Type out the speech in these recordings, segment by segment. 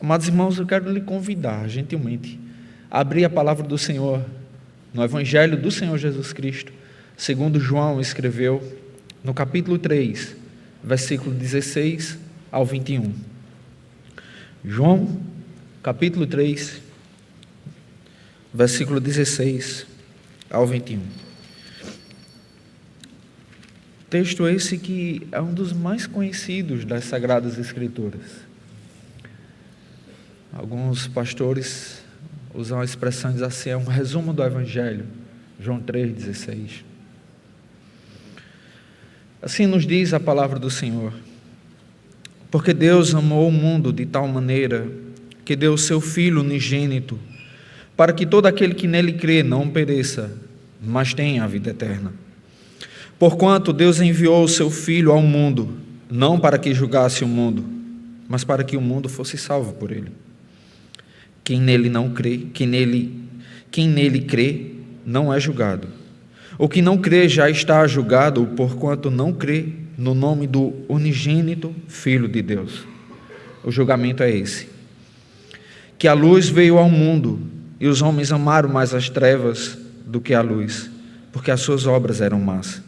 Amados irmãos, eu quero lhe convidar, gentilmente, a abrir a palavra do Senhor no Evangelho do Senhor Jesus Cristo, segundo João escreveu, no capítulo 3, versículo 16 ao 21. João, capítulo 3, versículo 16 ao 21. Texto esse que é um dos mais conhecidos das Sagradas Escrituras. Alguns pastores usam a expressão, diz assim, é um resumo do Evangelho, João 3,16. Assim nos diz a palavra do Senhor: porque Deus amou o mundo de tal maneira que deu o seu Filho unigênito, para que todo aquele que nele crê não pereça, mas tenha a vida eterna. Porquanto Deus enviou o seu Filho ao mundo, não para que julgasse o mundo, mas para que o mundo fosse salvo por ele. Quem nele crê, não é julgado. O que não crê já está julgado, porquanto não crê no nome do unigênito Filho de Deus. O julgamento é esse: que a luz veio ao mundo, e os homens amaram mais as trevas do que a luz, porque as suas obras eram más.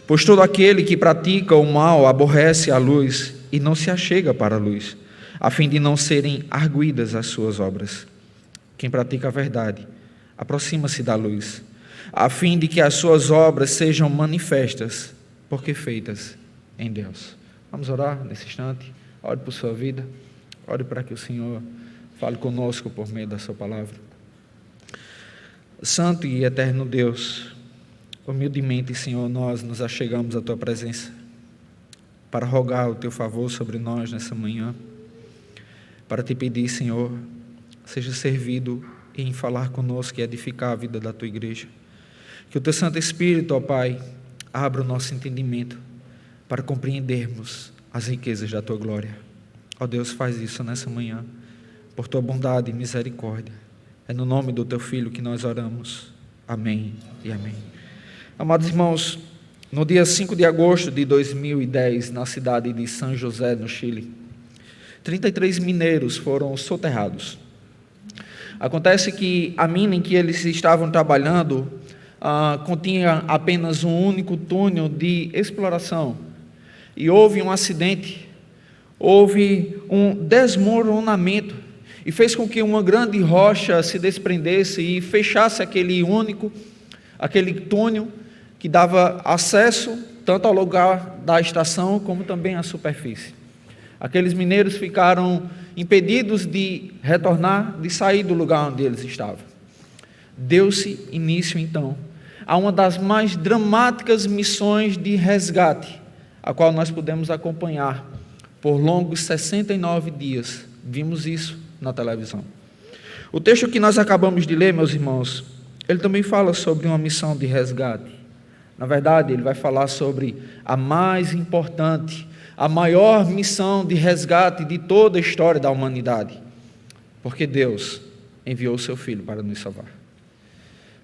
Pois todo aquele que pratica o mal aborrece a luz e não se achega para a luz, a fim de não serem arguidas as suas obras. Quem pratica a verdade aproxima-se da luz, a fim de que as suas obras sejam manifestas, porque feitas em Deus. Vamos orar nesse instante. Ore por sua vida, ore para que o Senhor fale conosco por meio da sua palavra. Santo e eterno Deus, humildemente, Senhor, nós nos achegamos à tua presença para rogar o teu favor sobre nós nessa manhã, para te pedir, Senhor, seja servido em falar conosco e edificar a vida da tua igreja. Que o teu Santo Espírito, ó Pai, abra o nosso entendimento para compreendermos as riquezas da tua glória. Ó Deus, faz isso nessa manhã, por tua bondade e misericórdia. É no nome do teu Filho que nós oramos. Amém e amém. Amados irmãos, no dia 5 de agosto de 2010, na cidade de São José, no Chile, 33 mineiros foram soterrados. Acontece que a mina em que eles estavam trabalhando continha apenas um único túnel de exploração. E houve um acidente, houve um desmoronamento, e fez com que uma grande rocha se desprendesse e fechasse aquele túnel que dava acesso tanto ao lugar da estação como também à superfície. Aqueles mineiros ficaram impedidos de retornar, de sair do lugar onde eles estavam. Deu-se início, então, a uma das mais dramáticas missões de resgate, a qual nós pudemos acompanhar por longos 69 dias. Vimos isso na televisão. O texto que nós acabamos de ler, meus irmãos, ele também fala sobre uma missão de resgate. Na verdade, ele vai falar sobre a mais importante, a maior missão de resgate de toda a história da humanidade. Porque Deus enviou o seu Filho para nos salvar.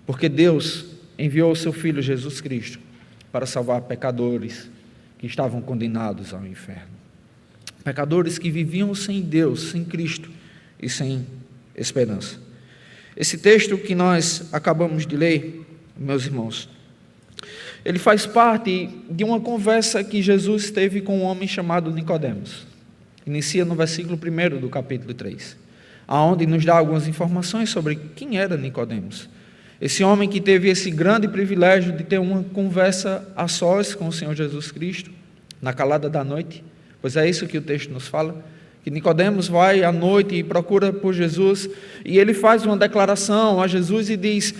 Porque Deus enviou o seu Filho Jesus Cristo para salvar pecadores que estavam condenados ao inferno. Pecadores que viviam sem Deus, sem Cristo e sem esperança. Esse texto que nós acabamos de ler, meus irmãos, ele faz parte de uma conversa que Jesus teve com um homem chamado Nicodemos. Inicia no versículo 1 do capítulo 3, onde nos dá algumas informações sobre quem era Nicodemos. Esse homem que teve esse grande privilégio de ter uma conversa a sós com o Senhor Jesus Cristo, na calada da noite, pois é isso que o texto nos fala, que Nicodemos vai à noite e procura por Jesus, e ele faz uma declaração a Jesus e diz: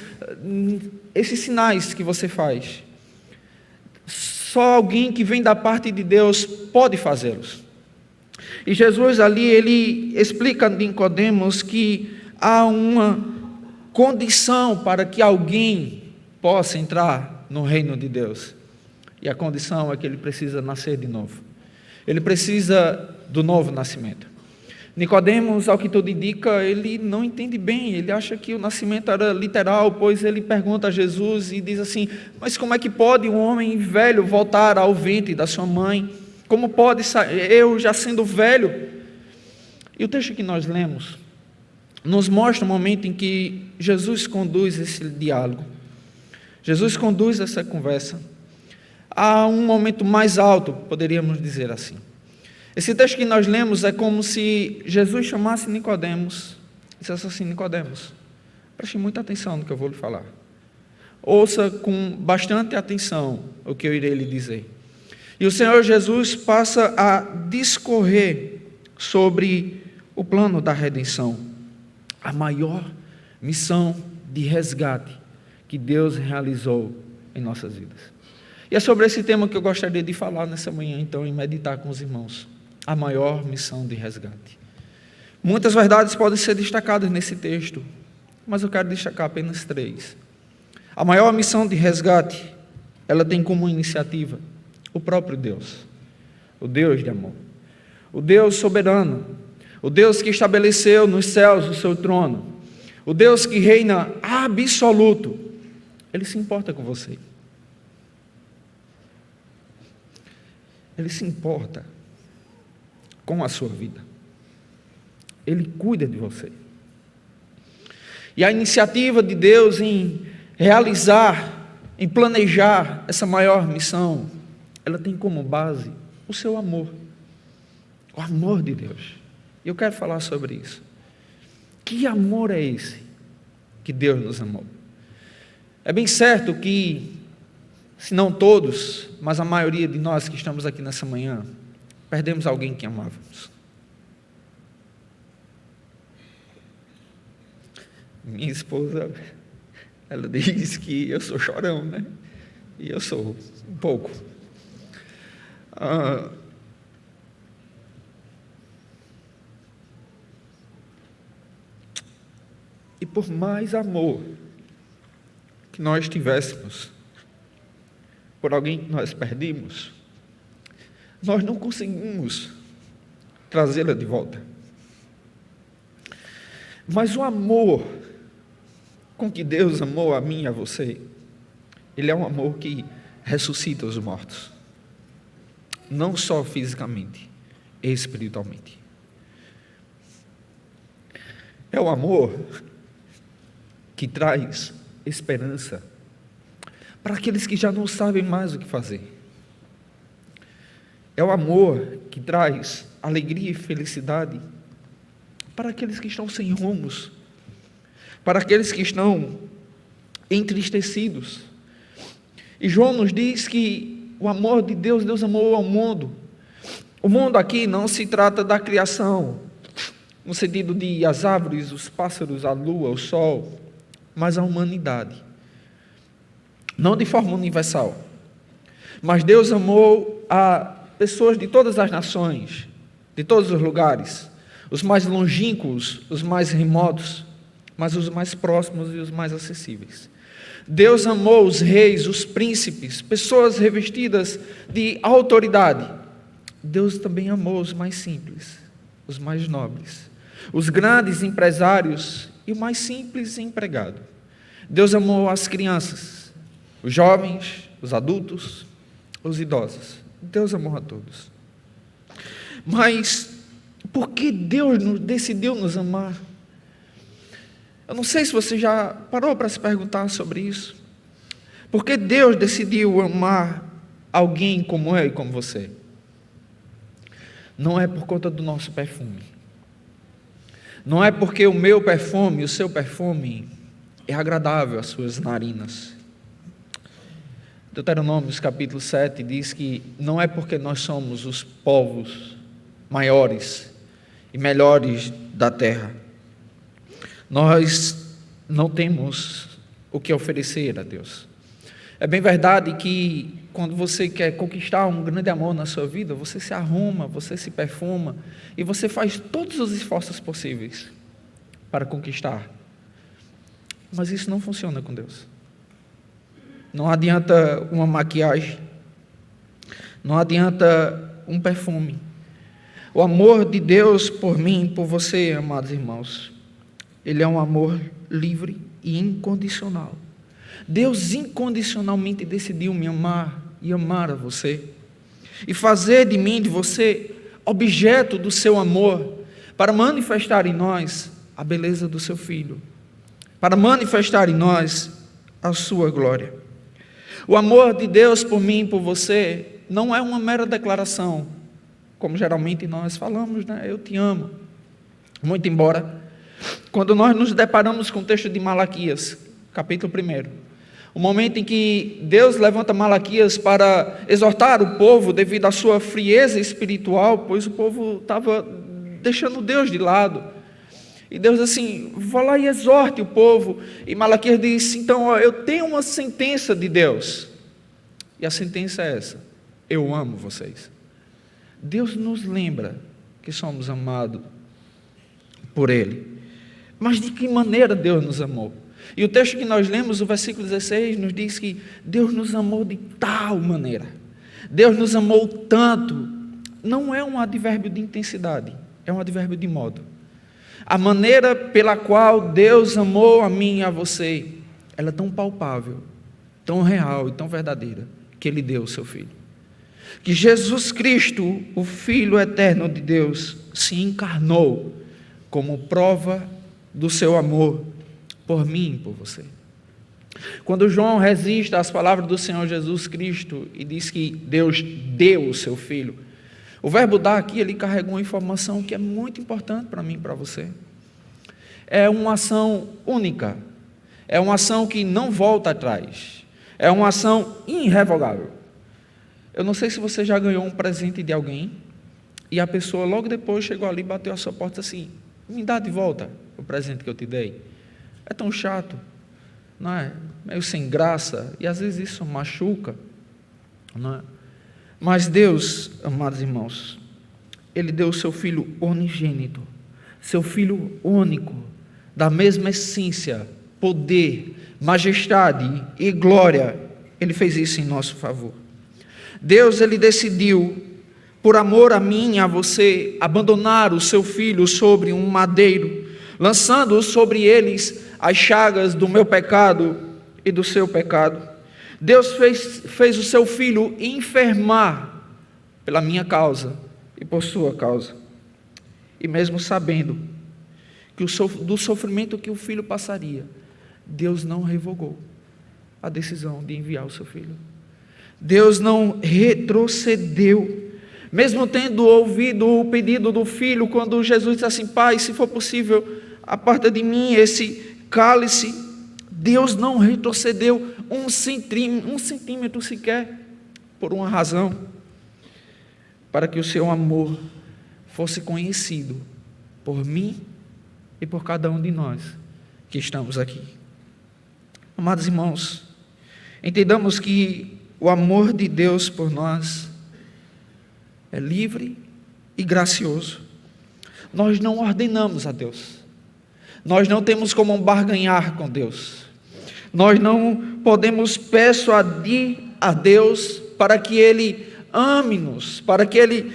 esses sinais que você faz, só alguém que vem da parte de Deus pode fazê-los. E Jesus ali, ele explica a Nicodemos que há uma condição para que alguém possa entrar no reino de Deus. E a condição é que ele precisa nascer de novo. Ele precisa do novo nascimento. Nicodemos, ao que tudo indica, ele não entende bem, ele acha que o nascimento era literal, pois ele pergunta a Jesus e diz assim: mas como é que pode um homem velho voltar ao ventre da sua mãe? Como pode eu, já sendo velho? E o texto que nós lemos nos mostra o momento em que Jesus conduz esse diálogo. Jesus conduz essa conversa a um momento mais alto, poderíamos dizer assim. Esse texto que nós lemos é como se Jesus chamasse Nicodemos e dissesse assim: Nicodemos, preste muita atenção no que eu vou lhe falar. Ouça com bastante atenção o que eu irei lhe dizer. E o Senhor Jesus passa a discorrer sobre o plano da redenção, a maior missão de resgate que Deus realizou em nossas vidas. E é sobre esse tema que eu gostaria de falar nessa manhã, então, e meditar com os irmãos. A maior missão de resgate. Muitas verdades podem ser destacadas nesse texto, mas eu quero destacar apenas 3. A maior missão de resgate, ela tem como iniciativa o próprio Deus, o Deus de amor, o Deus soberano, o Deus que estabeleceu nos céus o seu trono, o Deus que reina absoluto. Ele se importa com você. Ele se importa com a sua vida. Ele cuida de você. E a iniciativa de Deus em realizar, em planejar essa maior missão, ela tem como base o seu amor. O amor de Deus. E eu quero falar sobre isso. Que amor é esse que Deus nos amou? É bem certo que, se não todos, mas a maioria de nós que estamos aqui nessa manhã, perdemos alguém que amávamos. Minha esposa, ela diz que eu sou chorão, né? E eu sou um pouco. E por mais amor que nós tivéssemos por alguém que nós perdemos, nós não conseguimos trazê-la de volta. Mas o amor com que Deus amou a mim e a você, ele é um amor que ressuscita os mortos. Não só fisicamente, espiritualmente. É o amor que traz esperança para aqueles que já não sabem mais o que fazer. É o amor que traz alegria e felicidade para aqueles que estão sem rumos, para aqueles que estão entristecidos. E João nos diz que o amor de Deus, Deus amou ao mundo. O mundo aqui não se trata da criação, no sentido de as árvores, os pássaros, a lua, o sol, mas a humanidade. Não de forma universal, mas Deus amou a pessoas de todas as nações, de todos os lugares, os mais longínquos, os mais remotos, mas os mais próximos e os mais acessíveis. Deus amou os reis, os príncipes, pessoas revestidas de autoridade. Deus também amou os mais simples, os mais nobres, os grandes empresários e o mais simples empregado. Deus amou as crianças, os jovens, os adultos, os idosos. Deus amou a todos. Mas por que Deus decidiu nos amar? Eu não sei se você já parou para se perguntar sobre isso. Por que Deus decidiu amar alguém como eu e como você? Não é por conta do nosso perfume. Não é porque o meu perfume, o seu perfume, é agradável às suas narinas. Deuteronômio capítulo 7 diz que não é porque nós somos os povos maiores e melhores da terra. Nós não temos o que oferecer a Deus. É bem verdade que quando você quer conquistar um grande amor na sua vida, você se arruma, você se perfuma e você faz todos os esforços possíveis para conquistar. Mas isso não funciona com Deus. Não adianta uma maquiagem, não adianta um perfume. O amor de Deus por mim, por você, amados irmãos, ele é um amor livre e incondicional. Deus incondicionalmente decidiu me amar e amar a você, e fazer de mim, de você, objeto do seu amor, para manifestar em nós a beleza do seu Filho, para manifestar em nós a sua glória. O amor de Deus por mim e por você não é uma mera declaração, como geralmente nós falamos, né? Eu te amo. Muito embora, quando nós nos deparamos com o texto de Malaquias, capítulo 1, o momento em que Deus levanta Malaquias para exortar o povo devido à sua frieza espiritual, pois o povo estava deixando Deus de lado. E Deus assim, vá lá e exorte o povo. E Malaquias diz, então, ó, eu tenho uma sentença de Deus. E a sentença é essa: eu amo vocês. Deus nos lembra que somos amados por Ele. Mas de que maneira Deus nos amou? E o texto que nós lemos, o versículo 16, nos diz que Deus nos amou de tal maneira. Deus nos amou tanto. Não é um advérbio de intensidade, é um advérbio de modo. A maneira pela qual Deus amou a mim e a você, ela é tão palpável, tão real e tão verdadeira, que Ele deu o seu Filho. Que Jesus Cristo, o Filho eterno de Deus, se encarnou como prova do seu amor por mim e por você. Quando João resiste às palavras do Senhor Jesus Cristo e diz que Deus deu o seu Filho, o verbo dar aqui, ele carrega uma informação que é muito importante para mim e para você. É uma ação única, é uma ação que não volta atrás, é uma ação irrevogável. Eu não sei se você já ganhou um presente de alguém e a pessoa logo depois chegou ali, bateu a sua porta assim, me dá de volta o presente que eu te dei. É tão chato, não é? Meio sem graça, e às vezes isso machuca, não é? Mas Deus, amados irmãos, Ele deu o seu Filho unigênito, seu Filho único, da mesma essência, poder, majestade e glória. Ele fez isso em nosso favor. Deus, Ele decidiu, por amor a mim e a você, abandonar o seu Filho sobre um madeiro, lançando sobre eles as chagas do meu pecado e do seu pecado. Deus fez o seu Filho enfermar pela minha causa e por sua causa. E mesmo sabendo que do sofrimento que o Filho passaria, Deus não revogou a decisão de enviar o seu Filho. Deus não retrocedeu, mesmo tendo ouvido o pedido do Filho, quando Jesus disse assim, Pai, se for possível, aparta de mim esse cálice. Deus não retrocedeu um centímetro sequer, por uma razão, para que o seu amor fosse conhecido por mim e por cada um de nós que estamos aqui. Amados irmãos, entendamos que o amor de Deus por nós é livre e gracioso. Nós não ordenamos a Deus, nós não temos como barganhar com Deus, nós não podemos persuadir a Deus para que Ele ame-nos, para que Ele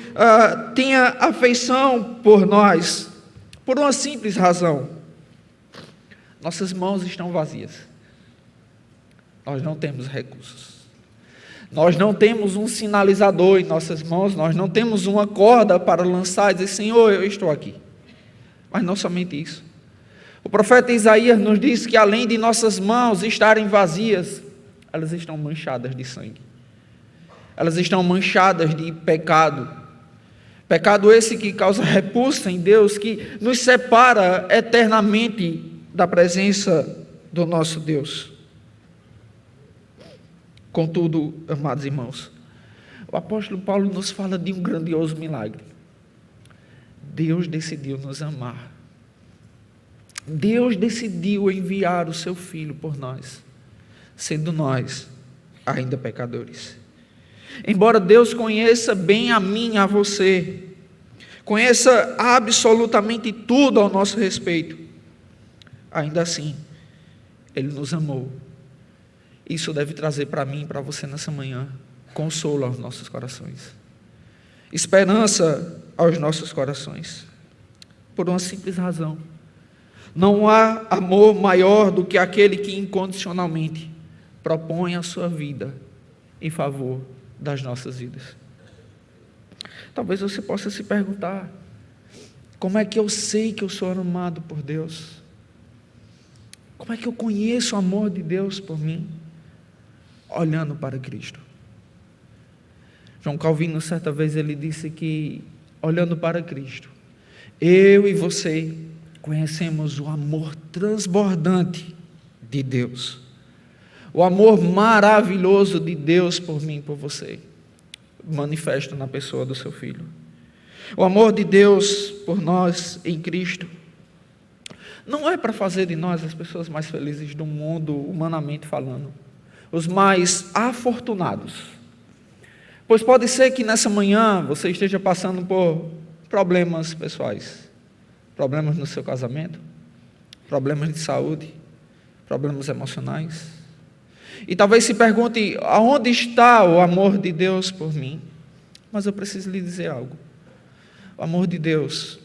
tenha afeição por nós, por uma simples razão: nossas mãos estão vazias, nós não temos recursos, nós não temos um sinalizador em nossas mãos, nós não temos uma corda para lançar e dizer, Senhor, eu estou aqui. Mas não somente isso, o profeta Isaías nos diz que além de nossas mãos estarem vazias, elas estão manchadas de sangue, elas estão manchadas de pecado, pecado esse que causa repulsa em Deus, que nos separa eternamente da presença do nosso Deus. Contudo, amados irmãos, o apóstolo Paulo nos fala de um grandioso milagre. Deus decidiu nos amar. Deus decidiu enviar o seu Filho por nós, sendo nós ainda pecadores. Embora Deus conheça bem a mim e a você, conheça absolutamente tudo ao nosso respeito, ainda assim, Ele nos amou. Isso deve trazer para mim e para você nessa manhã consolo aos nossos corações, esperança aos nossos corações, por uma simples razão: não há amor maior do que aquele que incondicionalmente propõe a sua vida em favor das nossas vidas. Talvez você possa se perguntar: Como é que eu sei que eu sou amado por Deus? Como é que eu conheço o amor de Deus por mim? Olhando para Cristo. João Calvino, certa vez, ele disse que, olhando para Cristo, eu e você conhecemos o amor transbordante de Deus, o amor maravilhoso de Deus por mim e por você, manifesto na pessoa do seu Filho. O amor de Deus por nós em Cristo não é para fazer de nós as pessoas mais felizes do mundo, humanamente falando, os mais afortunados. Pois pode ser que nessa manhã você esteja passando por problemas pessoais, problemas no seu casamento, problemas de saúde, problemas emocionais. E talvez se pergunte, aonde está o amor de Deus por mim? Mas eu preciso lhe dizer algo. O amor de Deus,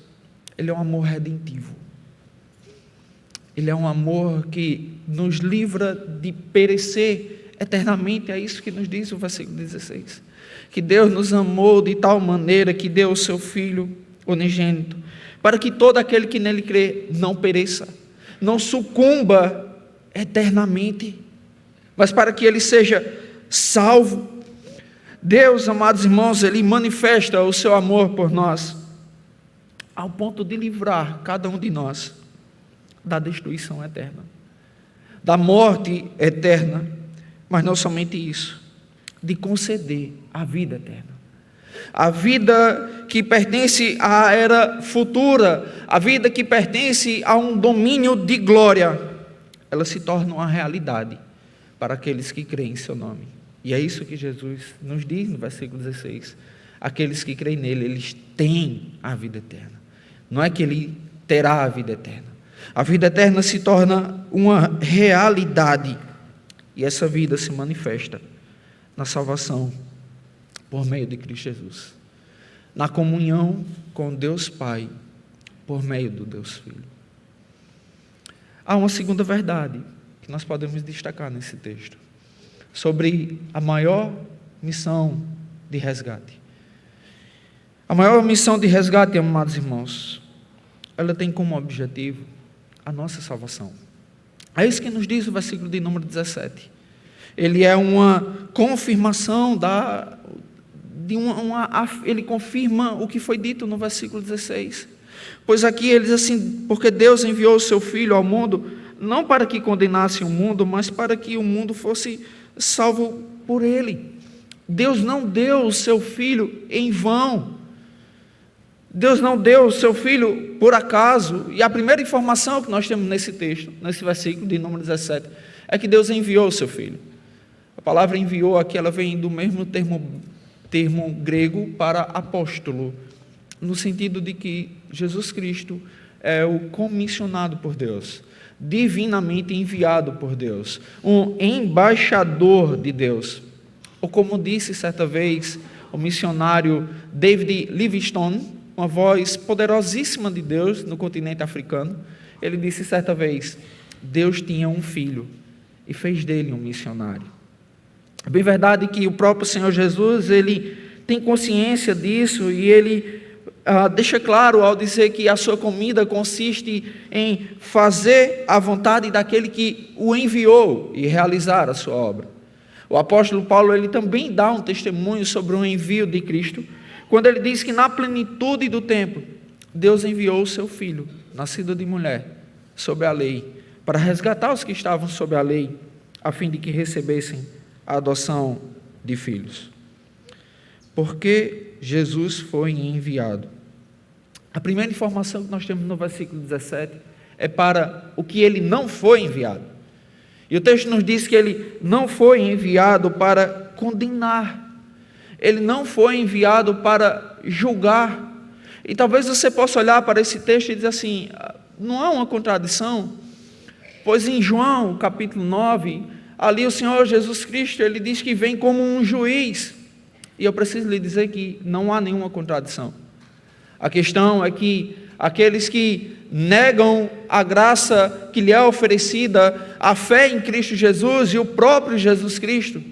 ele é um amor redentivo. Ele é um amor que nos livra de perecer eternamente. É isso que nos diz o versículo 16. Que Deus nos amou de tal maneira que deu o seu Filho unigênito, para que todo aquele que nele crê não pereça, não sucumba eternamente, mas para que ele seja salvo. Deus, amados irmãos, ele manifesta o seu amor por nós, ao ponto de livrar cada um de nós da destruição eterna, da morte eterna, mas não somente isso, de conceder a vida eterna, a vida que pertence à era futura, a vida que pertence a um domínio de glória, ela se torna uma realidade para aqueles que creem em seu nome. E é isso que Jesus nos diz no versículo 16, aqueles que creem nele, eles têm a vida eterna, não é que ele terá a vida eterna. A vida eterna se torna uma realidade, e essa vida se manifesta na salvação por meio de Cristo Jesus, na comunhão com Deus Pai por meio do Deus Filho. Há uma segunda verdade que nós podemos destacar nesse texto, sobre a maior missão de resgate. A maior missão de resgate, amados irmãos, ela tem como objetivo a nossa salvação. É isso que nos diz o versículo de número 17. Ele é uma confirmação ele confirma o que foi dito no versículo 16. Pois aqui ele diz assim, porque Deus enviou o seu Filho ao mundo, não para que condenasse o mundo, mas para que o mundo fosse salvo por ele. Deus não deu o seu Filho em vão. Deus não deu o seu Filho por acaso. E a primeira informação que nós temos nesse texto, nesse versículo de número 17, é que Deus enviou o seu Filho. A palavra enviou aqui, ela vem do mesmo termo grego para apóstolo, no sentido de que Jesus Cristo é o comissionado por Deus, divinamente enviado por Deus, um embaixador de Deus. Ou como disse certa vez o missionário David Livingstone, uma voz poderosíssima de Deus no continente africano, ele disse certa vez, Deus tinha um filho e fez dele um missionário. É bem verdade que o próprio Senhor Jesus, ele tem consciência disso e ele deixa claro ao dizer que a sua comida consiste em fazer a vontade daquele que o enviou e realizar a sua obra. O apóstolo Paulo, ele também dá um testemunho sobre o envio de Cristo, quando ele diz que na plenitude do tempo, Deus enviou o seu Filho, nascido de mulher, sob a lei, para resgatar os que estavam sob a lei, a fim de que recebessem a adoção de filhos. Porque Jesus foi enviado. A primeira informação que nós temos no versículo 17 é para o que ele não foi enviado. E o texto nos diz que ele não foi enviado para condenar. Ele não foi enviado para julgar. E talvez você possa olhar para esse texto e dizer assim, não há uma contradição? Pois em João, capítulo 9, ali o Senhor Jesus Cristo, ele diz que vem como um juiz. E eu preciso lhe dizer que não há nenhuma contradição. A questão é que aqueles que negam a graça que lhe é oferecida, a fé em Cristo Jesus e o próprio Jesus Cristo,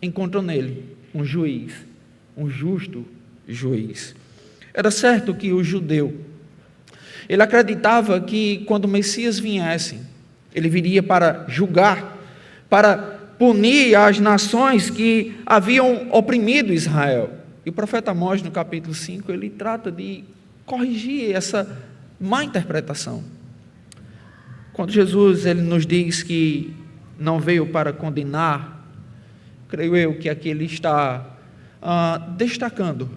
encontram nele um juiz, um justo juiz. Era certo que o judeu Ele acreditava que quando o Messias viesse, ele viria para julgar, para punir as nações que haviam oprimido Israel. E o profeta Amós, no capítulo 5, ele trata de corrigir essa má interpretação. Quando Jesus ele nos diz que não veio para condenar, creio eu que aqui ele está destacando,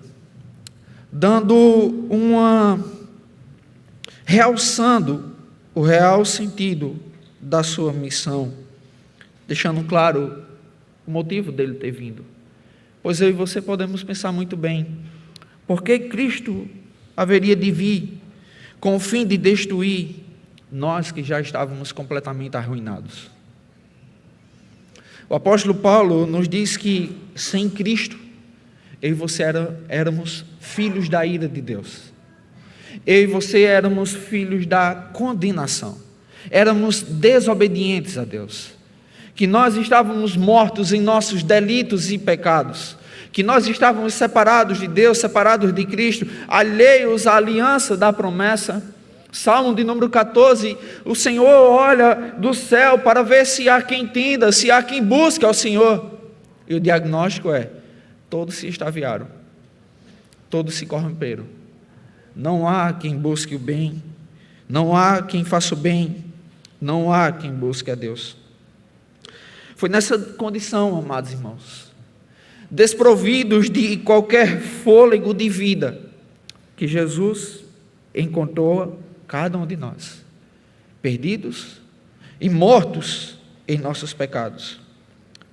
realçando o real sentido da sua missão, deixando claro o motivo dele ter vindo. Pois eu e você podemos pensar muito bem, por que Cristo haveria de vir com o fim de destruir nós que já estávamos completamente arruinados? O apóstolo Paulo nos diz que sem Cristo, eu e você éramos filhos da ira de Deus. Eu e você éramos filhos da condenação. Éramos desobedientes a Deus. Que nós estávamos mortos em nossos delitos e pecados. Que nós estávamos separados de Deus, separados de Cristo, alheios à aliança da promessa. Salmo de número 14, o Senhor olha do céu para ver se há quem entenda, se há quem busque ao Senhor. E o diagnóstico é: todos se extraviaram, todos se corromperam. Não há quem busque o bem, não há quem faça o bem, não há quem busque a Deus. Foi nessa condição, amados irmãos, desprovidos de qualquer fôlego de vida, que Jesus encontrou cada um de nós, perdidos e mortos em nossos pecados.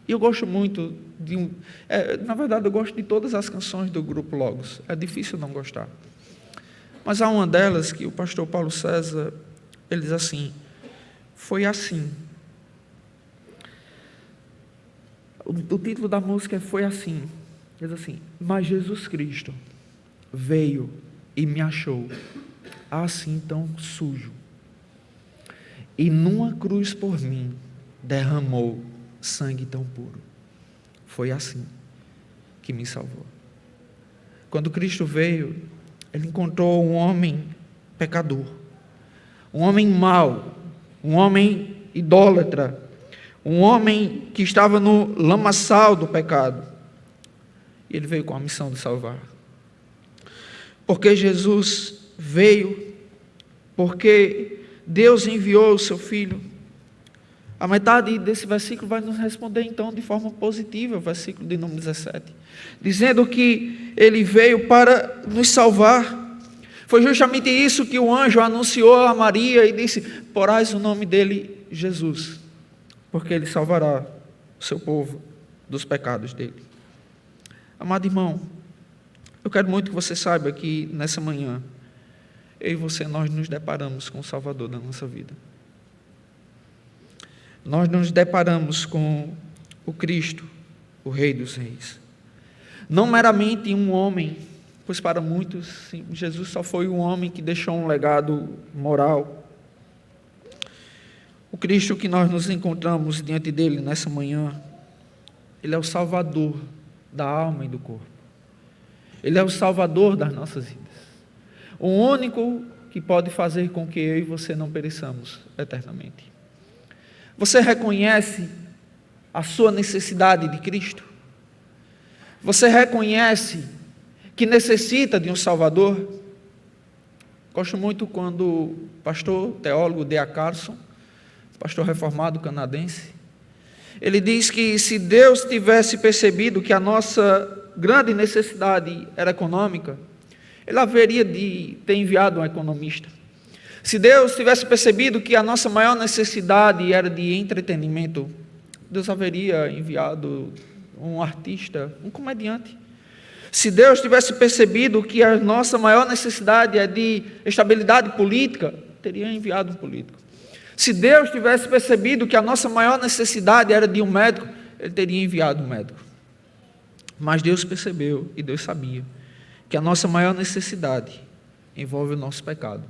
E eu gosto muito na verdade eu gosto de todas as canções do grupo Logos, é difícil não gostar. Mas há uma delas que o pastor Paulo César, ele diz assim: foi assim. O título da música é Foi Assim. Diz assim: mas Jesus Cristo veio e me achou assim tão sujo, e numa cruz por mim derramou sangue tão puro. Foi assim que me salvou. Quando Cristo veio, ele encontrou um homem pecador, um homem mau, um homem idólatra, um homem que estava no lamaçal do pecado, e ele veio com a missão de salvar. Porque Jesus veio, porque Deus enviou o seu Filho. A metade desse versículo vai nos responder então de forma positiva, o versículo de número 17, dizendo que ele veio para nos salvar. Foi justamente isso que o anjo anunciou a Maria e disse: porás o nome dele Jesus, porque ele salvará o seu povo dos pecados dele. Amado irmão, eu quero muito que você saiba que nessa manhã, eu e você, nós nos deparamos com o Salvador da nossa vida. Nós nos deparamos com o Cristo, o Rei dos Reis. Não meramente um homem, pois para muitos, sim, Jesus só foi um homem que deixou um legado moral. O Cristo que nós nos encontramos diante dele nessa manhã, ele é o Salvador da alma e do corpo. Ele é o Salvador das nossas vidas. O único que pode fazer com que eu e você não pereçamos eternamente. Você reconhece a sua necessidade de Cristo? Você reconhece que necessita de um Salvador? Gosto muito quando o pastor teólogo D.A. Carson, pastor reformado canadense, ele diz que se Deus tivesse percebido que a nossa grande necessidade era econômica, ele haveria de ter enviado um economista. Se Deus tivesse percebido que a nossa maior necessidade era de entretenimento, Deus haveria enviado um artista, um comediante. Se Deus tivesse percebido que a nossa maior necessidade é de estabilidade política, teria enviado um político. Se Deus tivesse percebido que a nossa maior necessidade era de um médico, ele teria enviado um médico. Mas Deus percebeu e Deus sabia que a nossa maior necessidade envolve o nosso pecado,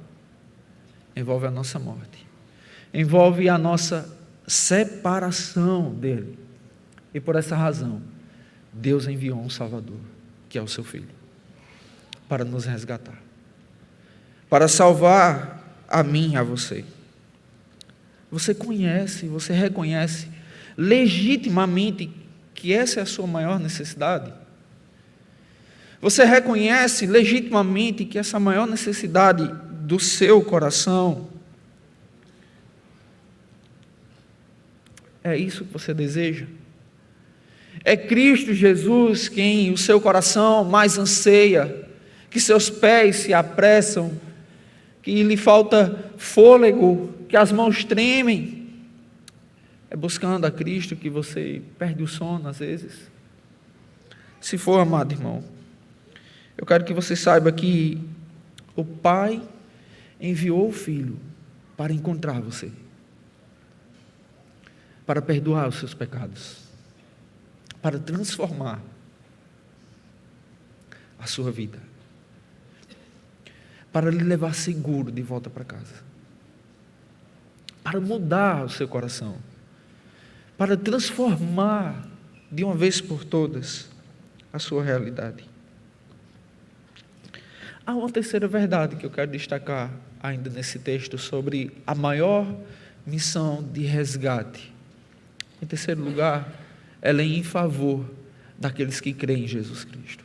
envolve a nossa morte, envolve a nossa separação dele. E por essa razão, Deus enviou um Salvador, que é o seu Filho, para nos resgatar, para salvar a mim e a você. Você conhece, você reconhece legitimamente que essa é a sua maior necessidade? Você reconhece legitimamente que essa maior necessidade do seu coração é isso que você deseja? É Cristo Jesus quem o seu coração mais anseia, que seus pés se apressam, que lhe falta fôlego, que as mãos tremem? É buscando a Cristo que você perde o sono às vezes? Se for, amado irmão, eu quero que você saiba que o Pai enviou o Filho para encontrar você, para perdoar os seus pecados, para transformar a sua vida, para lhe levar seguro de volta para casa, para mudar o seu coração, para transformar de uma vez por todas a sua realidade. Há uma terceira verdade que eu quero destacar ainda nesse texto sobre a maior missão de resgate. Em terceiro lugar, ela é em favor daqueles que creem em Jesus Cristo.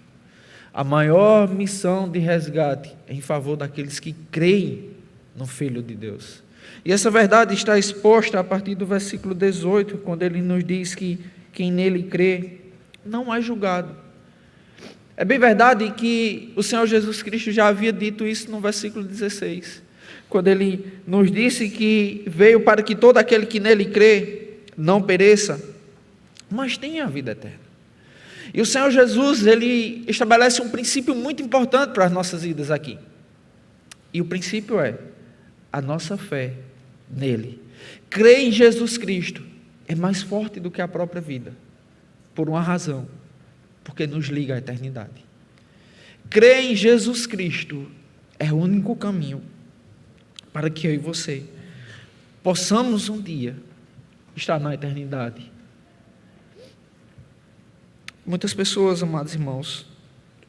A maior missão de resgate é em favor daqueles que creem no Filho de Deus. E essa verdade está exposta a partir do versículo 18, quando ele nos diz que quem nele crê não é julgado. É bem verdade que o Senhor Jesus Cristo já havia dito isso no versículo 16, quando ele nos disse que veio para que todo aquele que nele crê não pereça, mas tenha a vida eterna. E o Senhor Jesus, ele estabelece um princípio muito importante para as nossas vidas aqui. E o princípio é a nossa fé nele. Crer em Jesus Cristo é mais forte do que a própria vida, por uma razão: porque nos liga à eternidade. Crer em Jesus Cristo é o único caminho para que eu e você possamos um dia estar na eternidade. Muitas pessoas, amados irmãos,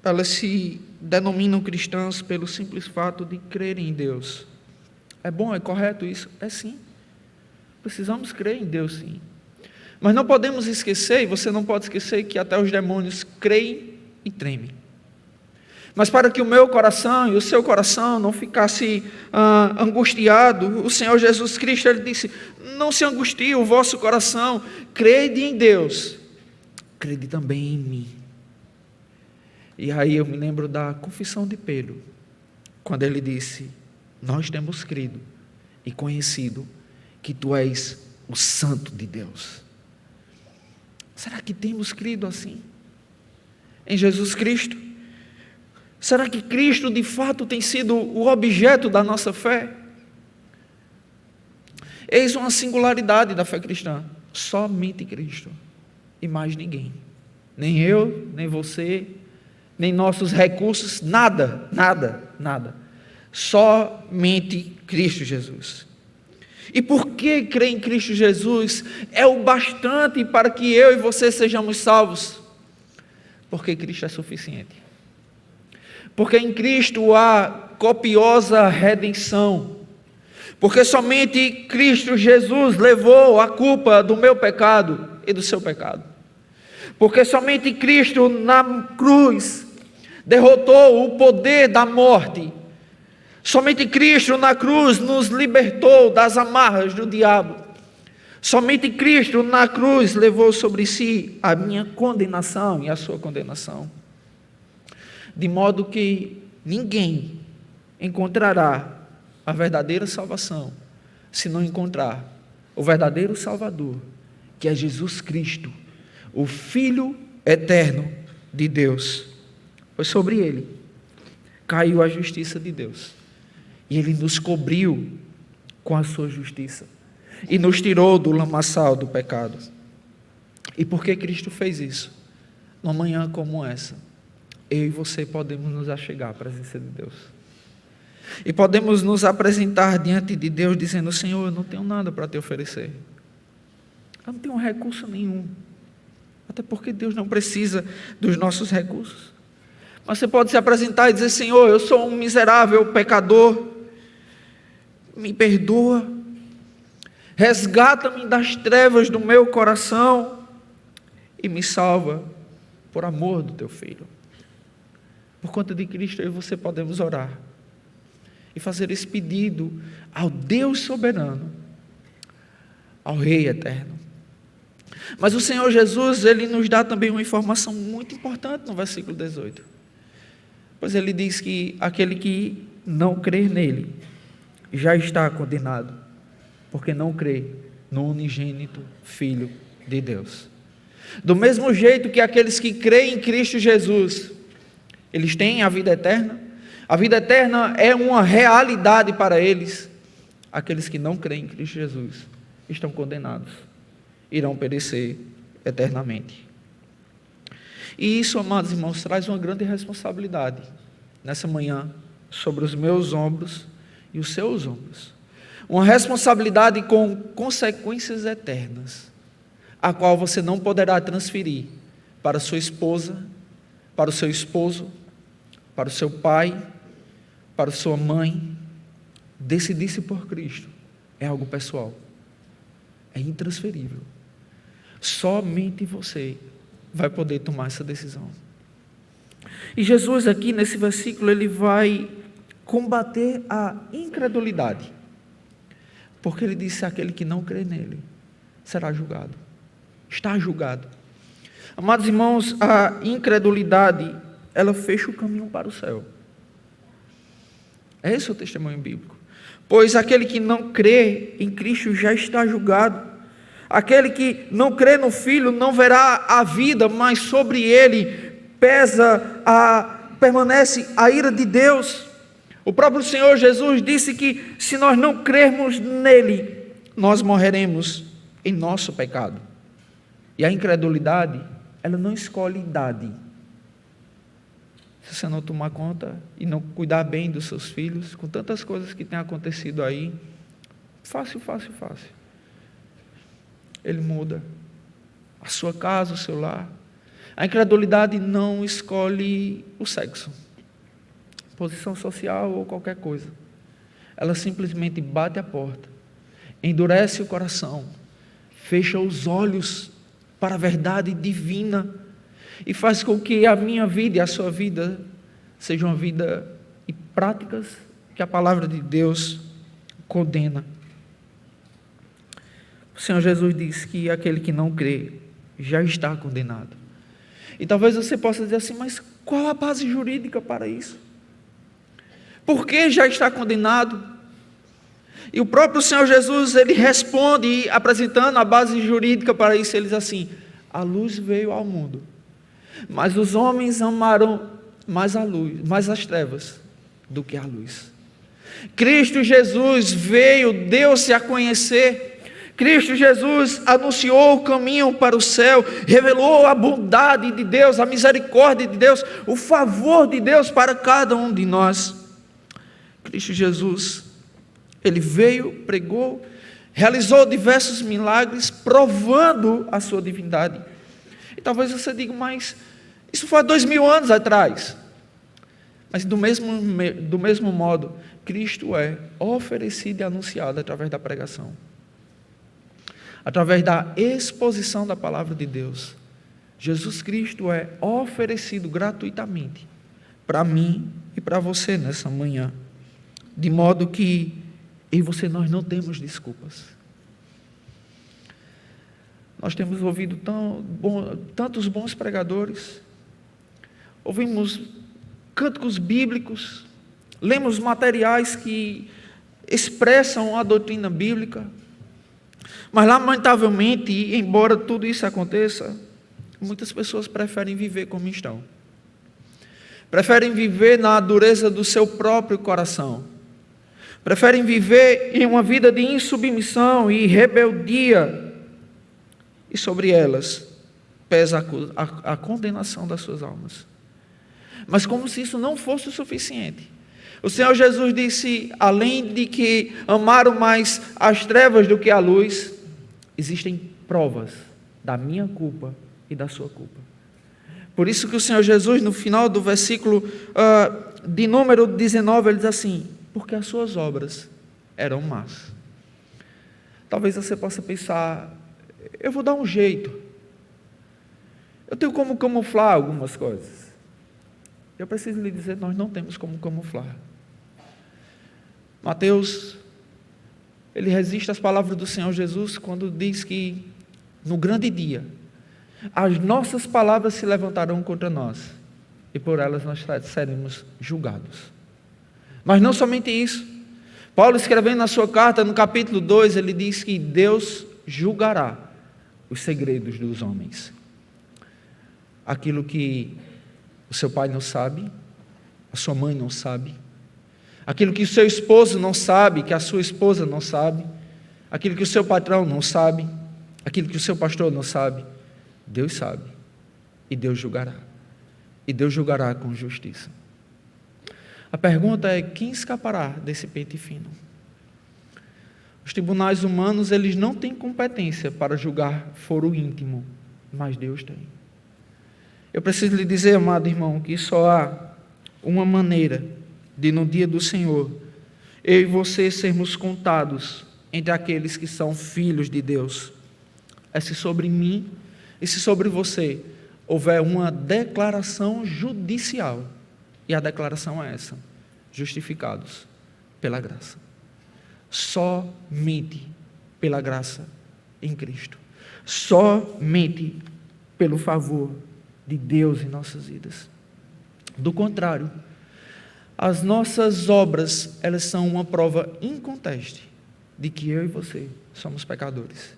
elas se denominam cristãs pelo simples fato de crerem em Deus. É bom, é correto isso? É sim. Precisamos crer em Deus, sim. Mas não podemos esquecer, e você não pode esquecer, que até os demônios creem e tremem. Mas para que o meu coração e o seu coração não ficasse angustiado, o Senhor Jesus Cristo, ele disse: não se angustie o vosso coração, crede em Deus, crede também em mim. E aí eu me lembro da confissão de Pedro, quando ele disse: nós temos crido e conhecido que tu és o Santo de Deus. Será que temos crido assim em Jesus Cristo? Será que Cristo de fato tem sido o objeto da nossa fé? Eis uma singularidade da fé cristã: somente Cristo e mais ninguém. Nem eu, nem você, nem nossos recursos, nada. Somente Cristo Jesus. E por que crer em Cristo Jesus é o bastante para que eu e você sejamos salvos? Porque Cristo é suficiente. Porque em Cristo há copiosa redenção. Porque somente Cristo Jesus levou a culpa do meu pecado e do seu pecado. Porque somente Cristo na cruz derrotou o poder da morte. Somente Cristo na cruz nos libertou das amarras do diabo. Somente Cristo na cruz levou sobre si a minha condenação e a sua condenação. De modo que ninguém encontrará a verdadeira salvação se não encontrar o verdadeiro Salvador, que é Jesus Cristo, o Filho eterno de Deus. Pois sobre ele caiu a justiça de Deus, e ele nos cobriu com a sua justiça e nos tirou do lamaçal do pecado. E por que Cristo fez isso? Numa manhã como essa, eu e você podemos nos achegar à presença de Deus e podemos nos apresentar diante de Deus dizendo: Senhor, eu não tenho nada para te oferecer, eu não tenho recurso nenhum, até porque Deus não precisa dos nossos recursos. Mas você pode se apresentar e dizer: Senhor, eu sou um miserável pecador, me perdoa, resgata-me das trevas do meu coração e me salva por amor do teu Filho. Por conta de Cristo, eu e você podemos orar e fazer esse pedido ao Deus soberano, ao Rei eterno. Mas o Senhor Jesus, Ele nos dá também uma informação muito importante no versículo 18. Pois Ele diz que aquele que não crer nele já está condenado, porque não crê no unigênito Filho de Deus. Do mesmo jeito que aqueles que creem em Cristo Jesus, eles têm a vida eterna é uma realidade para eles. Aqueles que não creem em Cristo Jesus estão condenados, irão perecer eternamente. E isso, amados irmãos, traz uma grande responsabilidade nessa manhã sobre os meus ombros e os seus ombros. Uma responsabilidade com consequências eternas, a qual você não poderá transferir para sua esposa, para o seu esposo, para o seu pai, para a sua mãe. Decidir-se por Cristo é algo pessoal, é intransferível. Somente você vai poder tomar essa decisão. E Jesus aqui nesse versículo, ele vai combater a incredulidade, porque ele disse: aquele que não crê nele será julgado, está julgado. Amados irmãos, a incredulidade, ela fecha o caminho para o céu. Esse é o testemunho bíblico. Pois aquele que não crê em Cristo já está julgado. Aquele que não crê no Filho não verá a vida, mas sobre ele permanece a ira de Deus. O próprio Senhor Jesus disse que se nós não crermos nele, nós morreremos em nosso pecado. E a incredulidade, ela não escolhe idade. Se você não tomar conta e não cuidar bem dos seus filhos, com tantas coisas que têm acontecido aí, fácil. Ele muda a sua casa, o seu lar. A incredulidade não escolhe o sexo, posição social ou qualquer coisa. Ela simplesmente bate a porta, endurece o coração, fecha os olhos para a verdade divina e faz com que a minha vida e a sua vida seja uma vida e práticas que a palavra de Deus condena. O Senhor Jesus disse que aquele que não crê já está condenado. E talvez você possa dizer assim: mas qual a base jurídica para isso? Por que já está condenado? E o próprio Senhor Jesus, ele responde, apresentando a base jurídica para isso. Ele diz assim: a luz veio ao mundo, mas os homens amaram mais a luz, mais as trevas do que a luz. Cristo Jesus veio, deu-se a conhecer. Cristo Jesus anunciou o caminho para o céu, revelou a bondade de Deus, a misericórdia de Deus, o favor de Deus para cada um de nós. Cristo Jesus, ele veio, pregou, realizou diversos milagres, provando a sua divindade. E talvez você diga: mas isso foi há 2000 anos atrás. Mas do mesmo modo, Cristo é oferecido e anunciado através da pregação, através da exposição da palavra de Deus. Jesus Cristo é oferecido gratuitamente para mim e para você nessa manhã, de modo que eu e você, nós não temos desculpas. Nós temos ouvido tantos bons pregadores, ouvimos cânticos bíblicos, lemos materiais que expressam a doutrina bíblica, mas lamentavelmente, embora tudo isso aconteça, muitas pessoas preferem viver como estão, preferem viver na dureza do seu próprio coração, preferem viver em uma vida de insubmissão e rebeldia, e sobre elas pesa a condenação das suas almas. Mas como se isso não fosse o suficiente, o Senhor Jesus disse: além de que amaram mais as trevas do que a luz, existem provas da minha culpa e da sua culpa. Por isso que o Senhor Jesus, no final do versículo de número 19, ele diz assim: porque as suas obras eram más. Talvez você possa pensar: eu vou dar um jeito, eu tenho como camuflar algumas coisas. Eu preciso lhe dizer, nós não temos como camuflar. Mateus, ele resiste às palavras do Senhor Jesus quando diz que no grande dia as nossas palavras se levantarão contra nós e por elas nós seremos julgados. Mas não somente isso. Paulo, escrevendo na sua carta, no capítulo 2, ele diz que Deus julgará os segredos dos homens. Aquilo que o seu pai não sabe, a sua mãe não sabe, aquilo que o seu esposo não sabe, que a sua esposa não sabe, aquilo que o seu patrão não sabe, aquilo que o seu pastor não sabe, Deus sabe, e Deus julgará. E Deus julgará com justiça. A pergunta é: quem escapará desse pente fino? Os tribunais humanos, eles não têm competência para julgar foro íntimo, mas Deus tem. Eu preciso lhe dizer, amado irmão, que só há uma maneira de, no dia do Senhor, eu e você sermos contados entre aqueles que são filhos de Deus. É se sobre mim e se sobre você houver uma declaração judicial. E a declaração é essa: justificados pela graça. Somente pela graça em Cristo. Somente pelo favor de Deus em nossas vidas. Do contrário, as nossas obras, elas são uma prova inconteste de que eu e você somos pecadores.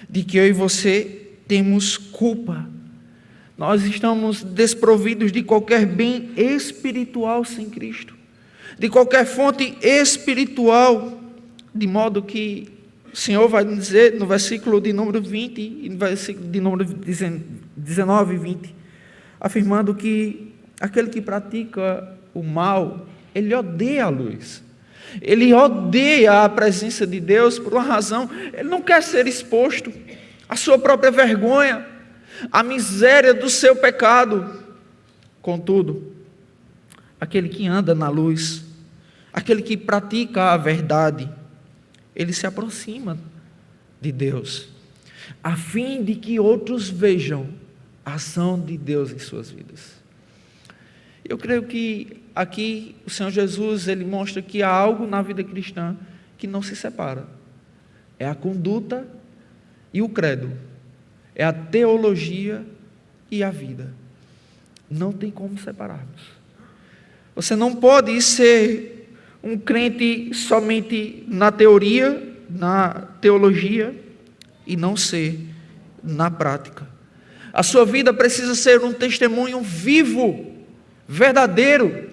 De que eu e você temos culpa. Nós estamos desprovidos de qualquer bem espiritual sem Cristo, de qualquer fonte espiritual, de modo que o Senhor vai dizer no versículo de número 20 e no versículo de número 19 e 20, afirmando que aquele que pratica o mal, ele odeia a luz, ele odeia a presença de Deus por uma razão: ele não quer ser exposto à sua própria vergonha, a miséria do seu pecado. Contudo, aquele que anda na luz, aquele que pratica a verdade, ele se aproxima de Deus, a fim de que outros vejam a ação de Deus em suas vidas. Eu creio que aqui o Senhor Jesus, ele mostra que há algo na vida cristã que não se separa. É a conduta e o credo. É a teologia e a vida. Não tem como separarmos. Você não pode ser um crente somente na teoria, na teologia, e não ser na prática. A sua vida precisa ser um testemunho vivo, verdadeiro,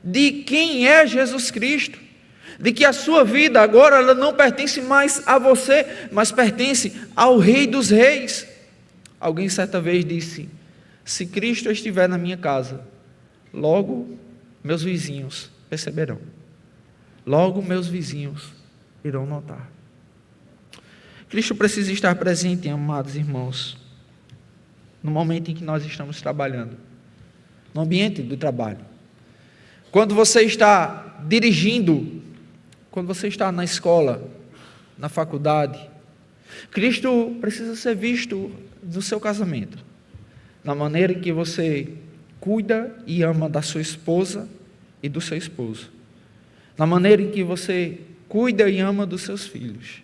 de quem é Jesus Cristo. De que a sua vida agora ela não pertence mais a você, mas pertence ao Rei dos Reis. Alguém certa vez disse: se Cristo estiver na minha casa, logo meus vizinhos perceberão. Logo meus vizinhos irão notar. Cristo precisa estar presente, amados irmãos, no momento em que nós estamos trabalhando, no ambiente do trabalho. Quando você está dirigindo, quando você está na escola, na faculdade, Cristo precisa ser visto no seu casamento, na maneira em que você cuida e ama da sua esposa e do seu esposo, na maneira em que você cuida e ama dos seus filhos,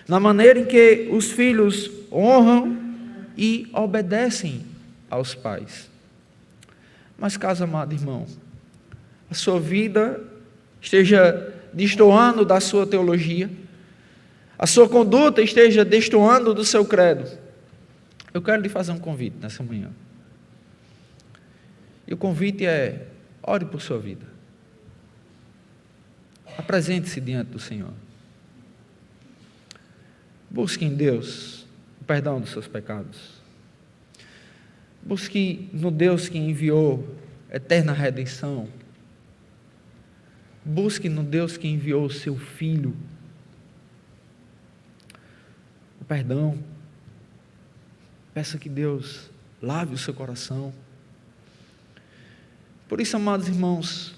na maneira em que os filhos honram e obedecem aos pais. Mas caso, amado irmão, a sua vida esteja destoando da sua teologia, a sua conduta esteja destoando do seu credo, eu quero lhe fazer um convite nessa manhã. E o convite é: ore por sua vida. Apresente-se diante do Senhor. Busque em Deus o perdão dos seus pecados. Busque no Deus que enviou eterna redenção. Busque no Deus que enviou o seu Filho o perdão. Peça que Deus lave o seu coração. Por isso, amados irmãos,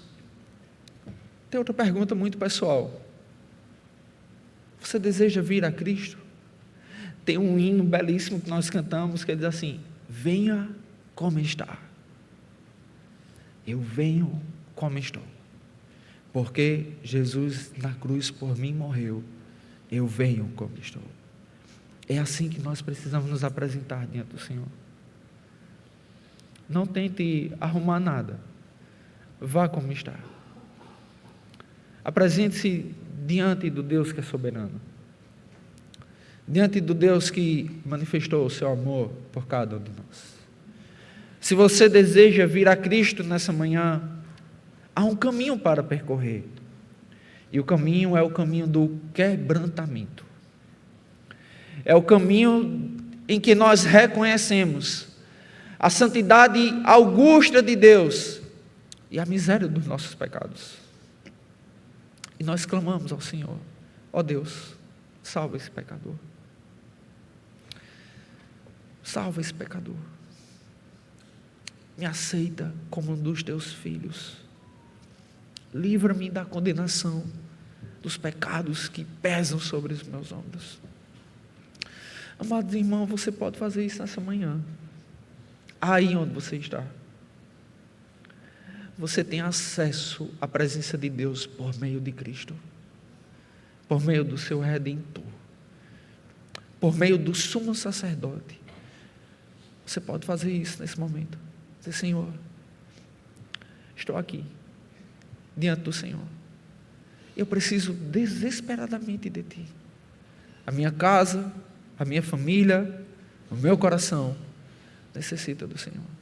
tem outra pergunta muito pessoal. Você deseja vir a Cristo? Tem um hino belíssimo que nós cantamos, que diz assim: venha como está. Eu venho como estou. Porque Jesus na cruz por mim morreu. Eu venho como estou. É assim que nós precisamos nos apresentar diante do Senhor. Não tente arrumar nada. Vá como está. Apresente-se diante do Deus que é soberano. Diante do Deus que manifestou o seu amor por cada um de nós. Se você deseja vir a Cristo nessa manhã, há um caminho para percorrer. E o caminho é o caminho do quebrantamento. É o caminho em que nós reconhecemos a santidade augusta de Deus e a miséria dos nossos pecados. E nós clamamos ao Senhor: ó Deus, salva esse pecador. Salva esse pecador. Me aceita como um dos teus filhos. Livra-me da condenação dos pecados que pesam sobre os meus ombros. Amados irmãos, você pode fazer isso nessa manhã. Aí onde você está. Você tem acesso à presença de Deus por meio de Cristo. Por meio do seu Redentor. Por meio do sumo sacerdote. Você pode fazer isso nesse momento. Dizer: Senhor, estou aqui, diante do Senhor. Eu preciso desesperadamente de Ti. A minha casa, a minha família, o meu coração necessita do Senhor.